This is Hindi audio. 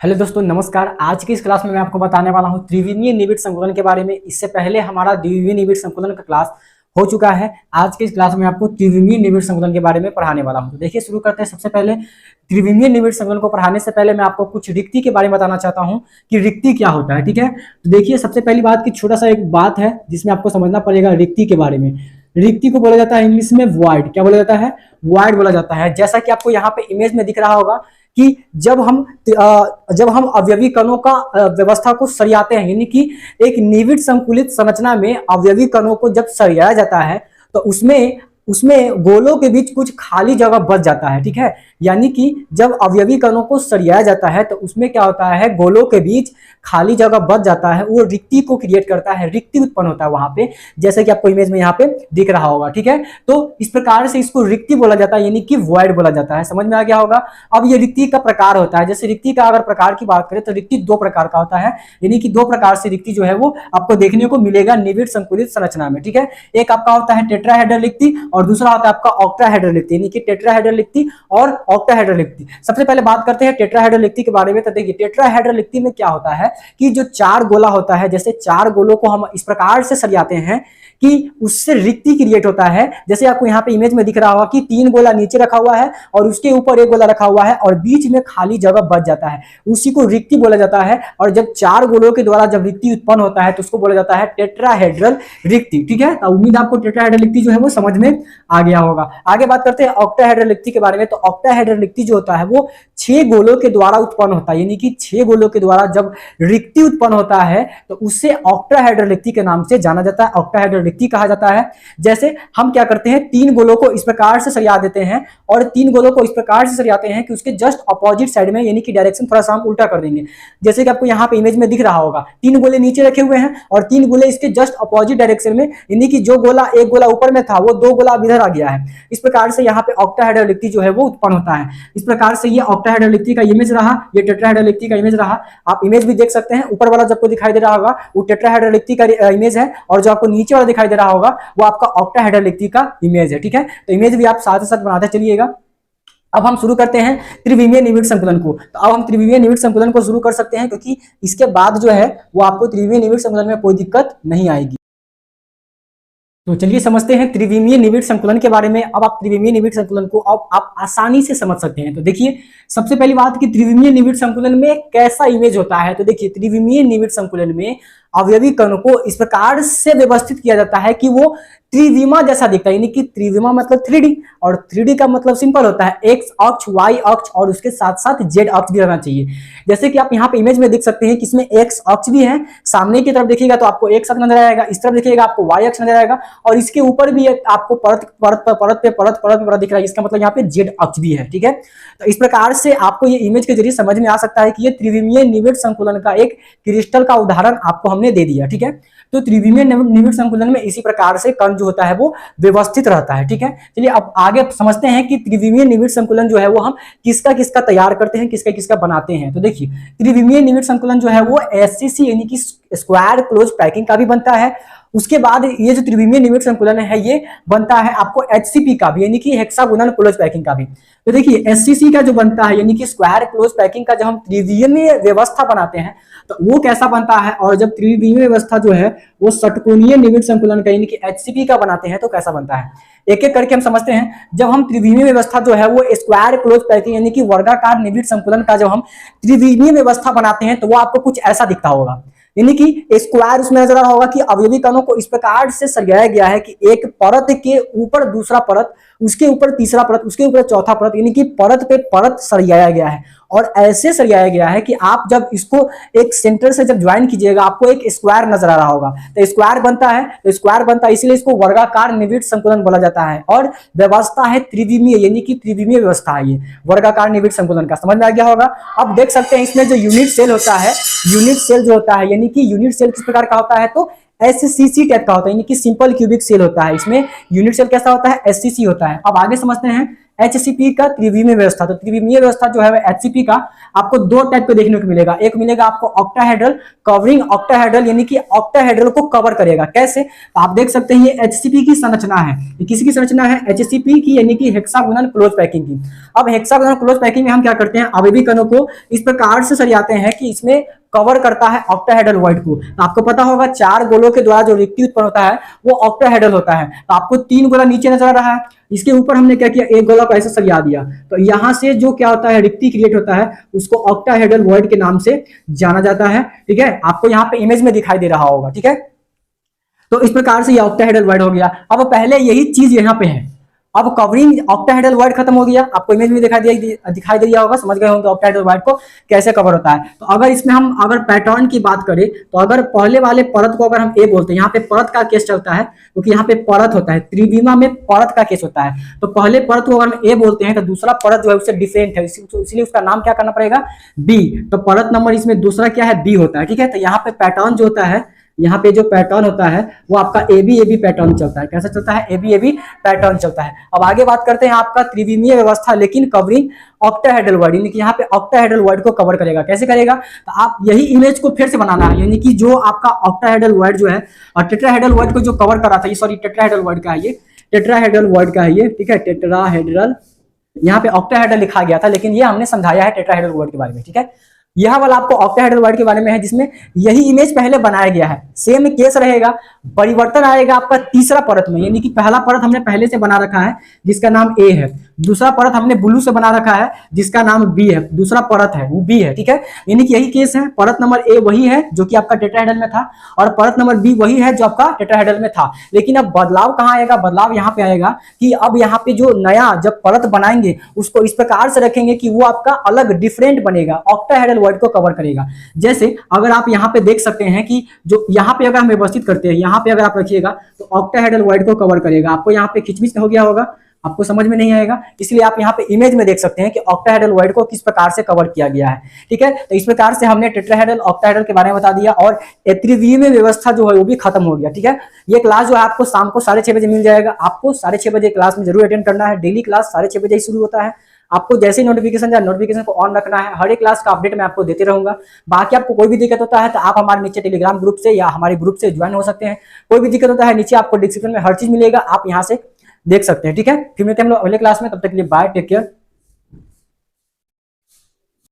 हेलो दोस्तों, नमस्कार। आज की इस क्लास में मैं आपको बताने वाला हूं त्रिविमीय निबिड़ संकुलन के बारे में। इससे पहले हमारा द्विविमीय निबिड़ संकुलन का क्लास हो चुका है। आज की इस क्लास में आपको त्रिविमीय निबिड़ संकुलन के बारे में पढ़ाने वाला हूं। तो देखिए, शुरू करते हैं। सबसे पहले त्रिविमीय निबिड़ संकुलन को पढ़ाने से पहले मैं आपको कुछ रिक्ति के बारे में बताना चाहता हूं कि रिक्ति क्या होता है। ठीक है, तो देखिए, सबसे पहली बात की छोटा सा एक बात है जिसमें आपको समझना पड़ेगा रिक्ति के बारे में। रिक्ति को बोला जाता है इंग्लिश में वॉइड। क्या बोला जाता है? वॉइड बोला जाता है। जैसा कि आपको यहाँ पे इमेज में दिख रहा होगा कि जब हम अवयवी कणों का व्यवस्था को सरियाते हैं, यानी कि एक निविड़ संकुलित संरचना में अवयवी कणों को जब सरियाया जाता है तो उसमें उसमें गोलों के बीच कुछ खाली जगह बच जाता है। ठीक है, यानी कि जब अवयवी कणों को सरियाया जाता है तो उसमें क्या होता है, गोलों के बीच खाली जगह बच जाता है, वो रिक्ति को क्रिएट करता है, रिक्ति उत्पन्न होता है वहां पे, जैसे कि आपको इमेज में यहाँ पे दिख रहा होगा। ठीक है, तो इस प्रकार से इसको रिक्ति बोला जाता है, यानी कि वॉइड बोला जाता है। समझ में आ गया होगा। अब ये रिक्ति का प्रकार होता है। जैसे रिक्ति का अगर प्रकार की बात करें तो रिक्ति दो प्रकार का होता है, यानी कि दो प्रकार से रिक्ति जो है वो आपको देखने को मिलेगा निविड़ संकुलित संरचना में। ठीक है, एक आपका होता है टेट्राहेड्रल रिक्ति और दूसरा होता है आपका ऑक्टाहेड्रल रिक्ति, यानी कि टेट्राहेड्रल रिक्ति और ऑक्टाहेड्रल रिक्ति। सबसे पहले बात करते हैं टेट्राहेड्रल रिक्ति के बारे में। तो देखिए, टेट्राहेड्रल रिक्ति में क्या होता है कि जो चार गोला होता है, जैसे चार गोलों को हम इस प्रकार से सरियाते हैं कि उससे रिक्ति क्रिएट होता है। जैसे आपको यहाँ पे इमेज में दिख रहा होगा कि तीन गोला नीचे रखा हुआ है और उसके ऊपर एक गोला रखा हुआ है और बीच में खाली जगह बच जाता है, उसी को रिक्ति बोला जाता है। और जब चार गोलों के द्वारा जब रिक्ति उत्पन्न होता है तो उसको बोला जाता है टेट्राहेड्रल रिक्ति। ठीक है, तो उम्मीद आपको टेट्राहेड्रल रिक्ति जो है वो समझ में आ गया होगा। आगे बात करते हैं ऑक्टाहेड्रल रिक्ति के बारे में। तो ऑक्टाहेड्रल रिक्ति जो होता है वो 6 गोलों के द्वारा उत्पन्न होता है, यानी कि 6 गोलों के द्वारा जब रिक्ति उत्पन्न होता है तो उससे ऑक्टाहेड्रल रिक्ति के नाम से जाना जाता है, ऑक्टाहेड्रल रिक्ति कहा जाता है। जैसे हम क्या करते हैं, तीन गोलों को इस प्रकार से सरिया देते हैं और तीन गोलों को इस प्रकार से सरियाते हैं कि उसके जस्ट अपोजिट साइड में, यानी कि डायरेक्शन थोड़ा सा हम उल्टा कर देंगे। जैसे कि आपको यहाँ पे इमेज में दिख रहा होगा, तीन गोले नीचे रखे हुए हैं और तीन गोले इसके जस्ट अपोजिट डायरेक्शन में, यानी कि जो गोला एक गोला ऊपर में था वो दो गोला अब इधर आ गया है। इस प्रकार से यहाँ पे ऑक्टाहेड्रल रिक्ति जो है वो उत्पन्न होता है। इस प्रकार से ये ऑक्टाहेड्रल रिक्ति का इमेज रहा, ये टेट्राहेड्रल रिक्ति का इमेज रहा। आप इमेज भी देख सकते हैं, ऊपर वाला जो आपको दिखाई दे रहा होगा वो टेट्राहेड्रल रिक्ति का इमेज है और जो आपको नीचे वाला दिखाई दे रहा होगा वो आपका ऑक्टाहेड्रल रिक्ति का इमेज है। ठीक है, तो इमेज भी आप साथ साथ बनाते चलिएगा। अब हम शुरू करते हैं त्रिविमीय निबिड़ संकुलन को। तो अब हम त्रिविमीय निबिड़ संकुलन को शुरू कर सकते हैं, क्योंकि इसके बाद जो है वो आपको त्रिविमीय निबिड़ संकुलन में कोई दिक्कत नहीं आएगी। तो चलिए समझते हैं त्रिविमीय निबिड़ संकुलन के बारे में। अब आप त्रिविमीय निबिड़ संकुलन को अब आप आसानी से समझ सकते हैं। तो देखिए, सबसे पहली बात कि त्रिविमीय निबिड़ संकुलन में कैसा इमेज होता है। तो देखिए, त्रिविमीय निबिड़ संकुलन में अवयवी कणों को इस प्रकार से व्यवस्थित किया जाता है कि वो त्रिविमा जैसा दिखता है, यानी कि त्रिविमा मतलब 3D, और 3D का मतलब सिंपल होता है एक्स अक्ष, वाई अक्ष और उसके साथ साथ जेड अक्ष भी रहना चाहिए। जैसे कि आप यहाँ पे इमेज में देख सकते हैं कि इसमें एक्स अक्ष भी है, सामने की तरफ देखिएगा तो आपको एक्स अक्ष नजर आएगा, इस तरफ देखिएगा आपको वाई अक्ष नजर आएगा और इसके ऊपर भी आपको परत दिख रहा है, इसका मतलब यहाँ पे जेड अक्ष भी है। ठीक है, तो इस प्रकार से आपको ये इमेज के जरिए समझ में आ सकता है कि ये त्रिविमीय निबिड़ संकुलन का एक क्रिस्टल का उदाहरण आपको हमने दे दिया। ठीक है, तो त्रिविमीय निबिड़ संकुलन में इसी प्रकार से कण जो होता है वो व्यवस्थित रहता है। ठीक है, चलिए अब आगे समझते हैं कि त्रिविमीय निबिड़ संकुलन जो है वो हम किसका किसका तैयार करते हैं, किसका किसका बनाते हैं। तो देखिए, त्रिविमीय निबिड़ संकुलन जो है वो एससीसी यानी कि स्क्वायर क्लोज पैकिंग का भी बनता है। उसके बाद ये जो त्रिविमीय निबिड़ संकुलन है ये बनता है आपको एचसीपी का भी, यानी कि हेक्सागोनल क्लोज पैकिंग का भी। तो देखिए, एससीसी का जो बनता है यानी कि स्क्वायर क्लोज पैकिंग का, जब हम त्रिविमीय व्यवस्था बनाते हैं तो वो कैसा बनता है, और जब त्रिविमीय व्यवस्था जो है वो षटकोणीय निबिड़ संकुलन का यानी कि एचसीपी का बनाते हैं तो कैसा बनता है, एक एक करके हम समझते हैं। जब हम त्रिविमीय व्यवस्था जो है वो स्क्वायर क्लोज पैकिंग यानी कि वर्गाकार निबिड़ संकुलन का जब हम त्रिविमीय व्यवस्था बनाते हैं तो वो आपको कुछ ऐसा दिखता होगा, यानी कि स्क्वायर उसमें नजर आ रहा होगा कि अवयवी कणों को इस प्रकार से सरियाया गया है कि एक परत के ऊपर दूसरा परत, उसके ऊपर तीसरा परत, उसके ऊपर चौथा परत, यानी कि परत पे परत सरियाया गया है। और ऐसे सरियाया गया है कि आप जब इसको एक सेंटर से जब ज्वाइन कीजिएगा आपको एक स्क्वायर नजर आ रहा होगा, तो स्क्वायर बनता है, तो स्क्वायर बनता है इसीलिए इसको वर्गाकार निबिड़ संकुलन बोला जाता है। और व्यवस्था है त्रिविमीय, यानी कि त्रिविमीय व्यवस्था है ये वर्गाकार निबिड़ संकुलन का। समझ में आ गया होगा। अब देख सकते हैं इसमें जो यूनिट सेल होता है, यूनिट सेल जो होता है यानी कि यूनिट सेल किस प्रकार का होता है, तो एससीसी टाइप का होता है, यानी कि सिंपल क्यूबिक सेल होता है। इसमें यूनिट सेल कैसा होता है, एससीसी होता है। अब आगे समझते हैं HCP का त्रिविमीय व्यवस्था। तो त्रिविमीय व्यवस्था जो है HCP का आपको दो टाइप के देखने को मिलेगा। एक मिलेगा आपको ऑक्टाहेड्रल कवरिंग ऑक्टाहेड्रल, यानी कि ऑक्टाहेड्रल को कवर करेगा। कैसे? तो आप देख सकते हैं ये HCP की संरचना है। ये किसकी संरचना है? HCP की, यानी कि हेक्सागोनल क्लोज पैकिंग की। अब हेक्सागोनल क्लोज पैकिंग में हम क्या करते हैं, आवेदी कणों को इस प्रकार से सरियाते हैं कि इसमें कवर करता है ऑक्टाहेड्रल वॉइड को। तो आपको पता होगा 4 गोलों के द्वारा जो रिक्ति उत्पन्न होता है वो ऑक्टाहेड्रल होता है। तो आपको 3 गोला नीचे नजर आ रहा है, इसके ऊपर हमने क्या किया, एक गोला को ऐसे सरिया दिया। तो यहां से जो क्या होता है, रिक्ति क्रिएट होता है, उसको ऑक्टाहेड्रल वॉइड के नाम से जाना जाता है। ठीक है, आपको यहाँ पे इमेज में दिखाई दे रहा होगा। ठीक है, तो इस प्रकार से ये ऑक्टाहेड्रल वॉइड हो गया। अब पहले यही चीज यहाँ पे है, अब कवरिंग ऑक्टाहेड्रल वॉइड खत्म हो गया। आपको इमेज में दिखाई दे दिया होगा, समझ गए होंगे ऑक्टाहेड्रल वॉइड को कैसे कवर होता है। तो अगर इसमें हम अगर पैटर्न की बात करें, तो अगर पहले वाले परत को अगर हम ए बोलते हैं, यहाँ पे परत का केस चलता है क्योंकि यहाँ पे परत होता है, त्रिविमा में परत का केस होता है। तो पहले परत को अगर हम ए बोलते हैं तो दूसरा परत जो है उससे डिफरेंट है, इसलिए उसका नाम क्या करना पड़ेगा, बी। तो परत नंबर इसमें दूसरा क्या है, बी होता है। ठीक है, तो यहाँ पे पैटर्न जो होता है, यहाँ पे जो पैटर्न होता है वो आपका ए बी पैटर्न चलता है। कैसा चलता है? ए बी पैटर्न चलता है। अब आगे बात करते हैं आपका त्रिविमीय व्यवस्था, लेकिन कवरिंग ऑक्टाहेड्रल वॉइड, यानी कि यहाँ पे ऑक्टाहेड्रल वॉइड को कवर करेगा। कैसे करेगा? तो आप यही इमेज को फिर से बनाना है, यानी कि जो आपका ऑक्टाहेड्रल वॉइड जो है और टेट्राहेड्रल वॉइड को जो कवर कर रहा था, ये सॉरी टेट्राहेड्रल वॉइड का है, ये टेट्राहेड्रल वॉइड का है ये। ठीक है, टेट्राहेड्रल, यहाँ पे ऑक्टाहेड्रल लिखा गया था लेकिन ये हमने समझाया है टेट्राहेड्रल वॉइड के बारे में। ठीक है, यह वाला आपको ऑक्टाहेड्रल वॉइड के बारे में है जिसमें यही इमेज पहले बनाया गया है। सेम केस रहेगा, परिवर्तन आएगा आपका तीसरा परत में, यानी कि पहला परत हमने पहले से बना रखा है जिसका नाम ए है, दूसरा परत हमने ब्लू से बना रखा है जिसका नाम बी है, दूसरा परत है वो बी है। ठीक है, यानी कि यही केस है, परत नंबर ए वही है जो कि आपका टेट्राहेड्रल में था और परत नंबर बी वही है जो आपका टेट्राहेड्रल में था। लेकिन अब बदलाव कहाँ आएगा? बदलाव यहाँ पे आएगा कि अब यहाँ पे जो नया जब परत बनाएंगे उसको इस प्रकार से रखेंगे कि वो आपका अलग डिफरेंट बनेगा, ऑक्टाहेड्रल वॉइड को कवर करेगा। जैसे अगर आप यहाँ पे देख सकते हैं कि जो यहाँ पे अगर हम व्यवस्थित करते हैं, यहाँ पे अगर आप रखिएगा तो ऑक्टाहेड्रल वॉइड को कवर करेगा। आपको यहाँ पे खिचमिच हो गया होगा, आपको समझ में नहीं आएगा, इसलिए आप यहाँ पे इमेज में देख सकते हैं कि ऑक्टाहेड्रल वॉइड को किस प्रकार से कवर किया गया है। ठीक है, तो इस प्रकार से हमने टेट्राहेड्रल ऑक्टाहेड्रल के बारे में बता दिया और त्रिविमीय व्यवस्था जो है वो भी खत्म हो गया। ठीक है, ये क्लास जो है आपको शाम को 6:30 बजे मिल जाएगा। आपको 6:30 बजे क्लास में जरूर अटेंड करना है। डेली क्लास 6:30 बजे ही शुरू होता है। आपको जैसे ही नोटिफिकेशन जाए नोटिफिकेशन को ऑन रखना है। हर एक क्लास का अपडेट मैं आपको देते रहूंगा। बाकी आपको कोई भी दिक्कत होता है तो आप हमारे नीचे टेलीग्राम ग्रुप से या हमारे ग्रुप से ज्वाइन हो सकते हैं। कोई भी दिक्कत होता है नीचे आपको डिस्क्रिप्शन में हर चीज मिलेगा, आप यहाँ से देख सकते हैं। ठीक है, फिर मिलते हैं हम लोग अगले क्लास में, तब तक के लिए बाय, टेक केयर।